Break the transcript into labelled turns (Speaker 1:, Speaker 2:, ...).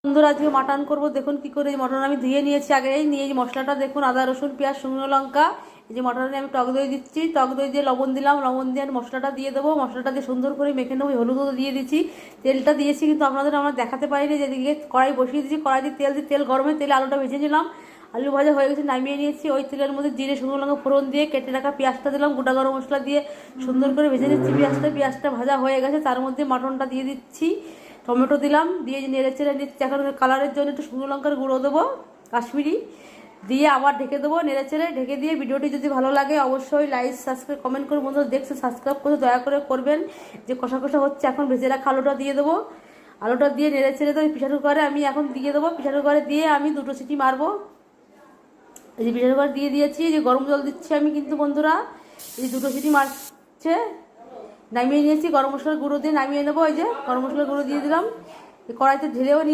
Speaker 1: বন্ধুরা আজকে মাটন করবো। দেখুন কি করে মটন আমি ধুয়ে নিয়েছি আগেই, নিয়ে মশলাটা দেখুন, আদা রসুন পেঁয়াজ শুকনো লঙ্কা। এই যে মটনে আমি টক দই দিচ্ছি, টক দই দিয়ে লবণ দিলাম, লবণ দিয়ে মশলাটা দিয়ে দেবো, মশলাটা দিয়ে সুন্দর করে মেখে নেবো। হলুদও দিয়ে দিচ্ছি, তেলটা দিয়েছি কিন্তু আপনাদের আমরা দেখাতে পারিনি। যেদিকে কড়াই বসিয়ে দিচ্ছি, কড়াই দিয়ে তেল তেল গরমে তেলে আলুটা ভেজে নিলাম। আলু ভাজা হয়ে গেছে, নামিয়ে নিয়েছি। ওই তেলের মধ্যে জিরে শুকনো লঙ্কা ফোড়ন দিয়ে কেটে রাখা পেঁয়াজটা দিলাম, গোটা গরম মশলা দিয়ে সুন্দর করে ভেজে নিচ্ছি। পেঁয়াজটা ভাজা হয়ে গেছে, তার মধ্যে মটনটা দিয়ে দিচ্ছি, টমেটো দিলাম, দিয়ে নেড়ে চেড়ে নিচ্ছি। এখন কালারের জন্য একটু শুকনো লঙ্কার গুঁড়ো দেবো, কাশ্মীরি, দিয়ে আবার ঢেকে দেবো। নেড়ে চেড়ে ঢেকে দিয়ে ভিডিওটি যদি ভালো লাগে অবশ্যই লাইক সাবস্ক্রাইব কমেন্ট করে, বন্ধুরা দেখছে সাবস্ক্রাইব করে দয়া করে করবেন। যে কষা কষা হচ্ছে, এখন ভেজে রাখা আলুটা দিয়ে দেবো। আলুটা দিয়ে নেড়ে চেড়ে তো প্রেসার কুকারে আমি এখন দিয়ে দেবো। প্রেসার কুকারে দিয়ে আমি 2টো সিটি মারবো। এই যে প্রেসার কুকার দিয়ে দিয়েছি, যে গরম জল দিচ্ছি আমি কিন্তু বন্ধুরা। এই 2টো সিটি মারছে, নামিয়ে নিয়েছি। গরম মশলার গুঁড়ো দিয়ে নামিয়ে নেবো। এই যে গরম মশলার গুঁড়ো দিয়ে দিলাম, কড়াইতে ঢেলেও নিয়ে